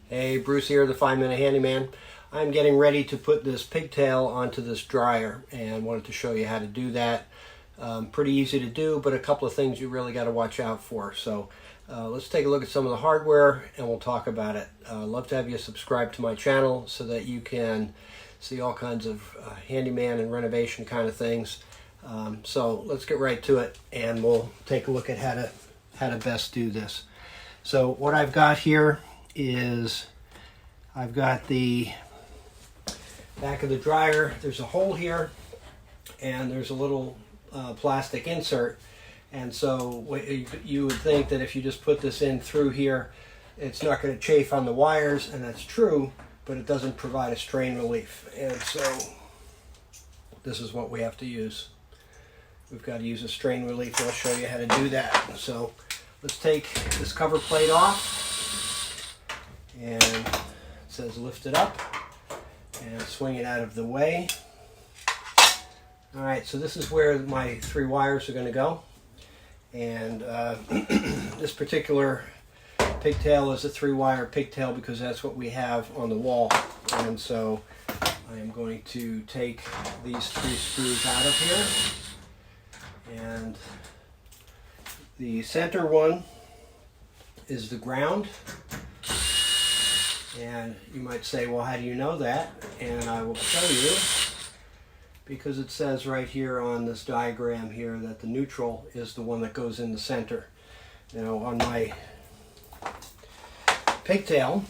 Hey, Bruce here, the 5-Minute Handyman. I'm getting ready to put this pigtail onto this dryer and wanted to show you how to do that. Pretty easy to do, but a couple of things you really got to watch out for. So let's take a look at some of the hardware and we'll talk about it. Love to have you subscribe to my channel so that you can see all kinds of handyman and renovation kind of things. So let's get right to it and we'll take a look at how to best do this. So what I've got here is I've got the back of the dryer. There's a hole here and there's a little plastic insert, and so you would think that if you just put this in through here it's not going to chafe on the wires, and that's true, but it doesn't provide a strain relief, and so this is what we have to use. We've got to use a strain relief, and I'll show you how to do that. So let's take this cover plate off, and it says lift it up and swing it out of the way. Alright, so this is where my 3 wires are going to go, and this particular pigtail is a 3-wire pigtail because that's what we have on the wall, and so I am going to take these 3 screws out of here, and the center one is the ground. And you might say, well, how do you know that? And I will show you, because it says right here on this diagram here that the neutral is the one that goes in the center. Now on my pigtail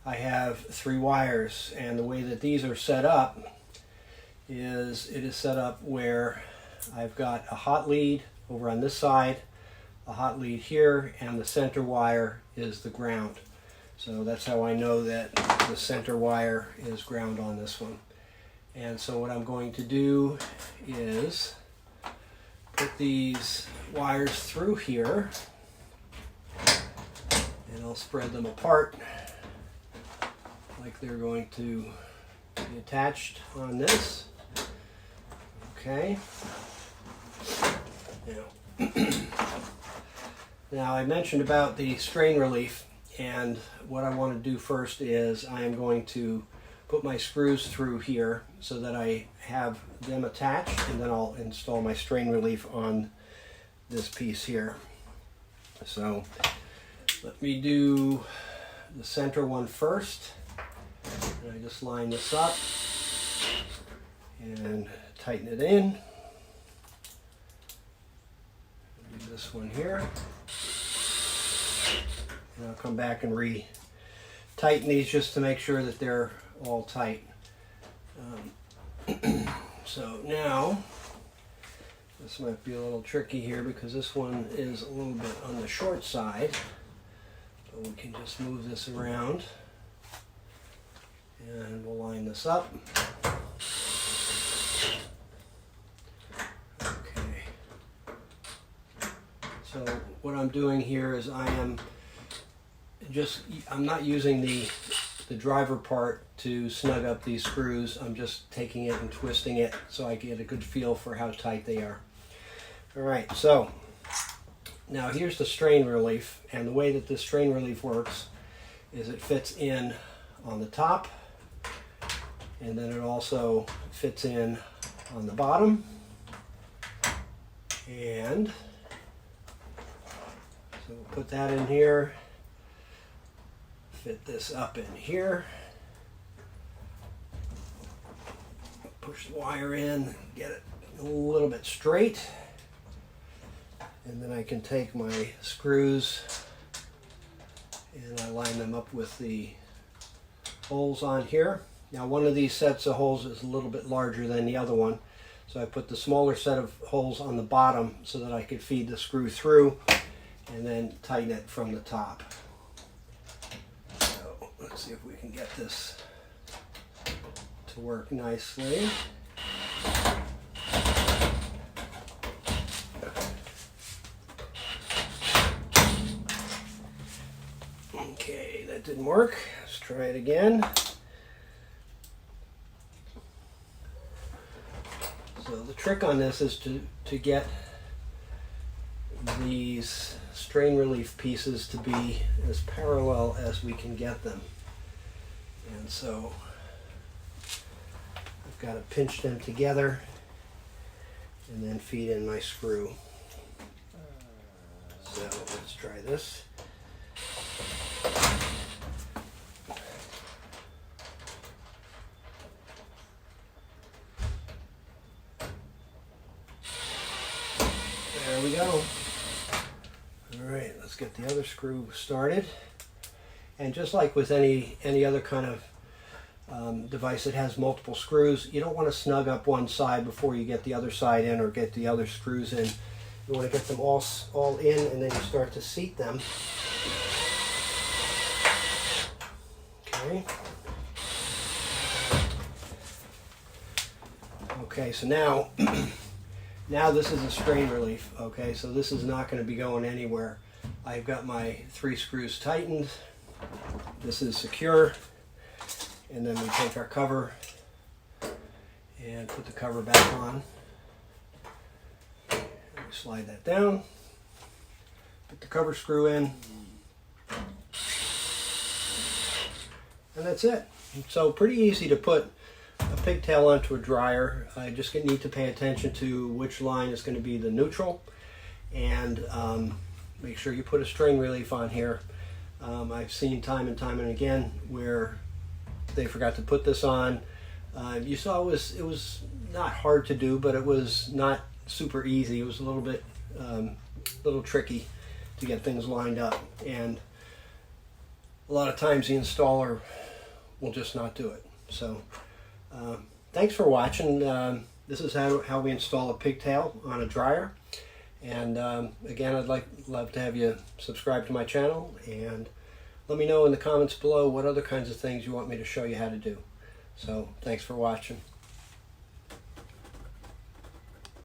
I have 3 wires, and the way that these are set up is it is set up where I've got a hot lead over on this side, a hot lead here, and the center wire is the ground. So that's how I know that the center wire is ground on this one. And so what I'm going to do is put these wires through here, and I'll spread them apart like they're going to be attached on this. Okay. Now I mentioned about the strain relief, and what I want to do first is I am going to put my screws through here so that I have them attached, and then I'll install my strain relief on this piece here. So let me do the center one first, and I just line this up and tighten it in. Do this one here. And I'll come back and re-tighten these just to make sure that they're all tight. So now, this might be a little tricky here because this one is a little bit on the short side, but we can just move this around and we'll line this up. Okay. So what I'm doing here is I'm not using the driver part to snug up these screws. I'm just taking it and twisting it so I get a good feel for how tight they are. Alright, so now here's the strain relief, and the way that this strain relief works is it fits in on the top, and then it also fits in on the bottom, and so we'll put that in here. Fit this up in here, push the wire in, get it a little bit straight, and then I can take my screws and I line them up with the holes on here. Now one of these sets of holes is a little bit larger than the other one, so I put the smaller set of holes on the bottom so that I could feed the screw through and then tighten it from the top. Let's see if we can get this to work nicely. Okay, that didn't work. Let's try it again. So the trick on this is to get these strain relief pieces to be as parallel as we can get them. And so I've got to pinch them together and then feed in my screw. So let's try this. There we go. All right, let's get the other screw started. And just like with any other kind of device that has multiple screws, you don't want to snug up one side before you get the other side in or get the other screws in. You want to get them all in, and then you start to seat them. Okay. Okay, so now now this is a strain relief. Okay, so this is not going to be going anywhere. I've got my 3 screws tightened. This is secure. And then we take our cover and put the cover back on. And we slide that down. Put the cover screw in. And that's it. So pretty easy to put a pigtail onto a dryer. I just need to pay attention to which line is going to be the neutral, and make sure you put a strain relief on here. I've seen time and time and again where they forgot to put this on. You saw it was not hard to do, but it was not super easy. It was a little tricky to get things lined up, and a lot of times the installer will just not do it. So thanks for watching. This is how we install a pigtail on a dryer. And again, I'd love to have you subscribe to my channel, and let me know in the comments below what other kinds of things you want me to show you how to do. So thanks for watching.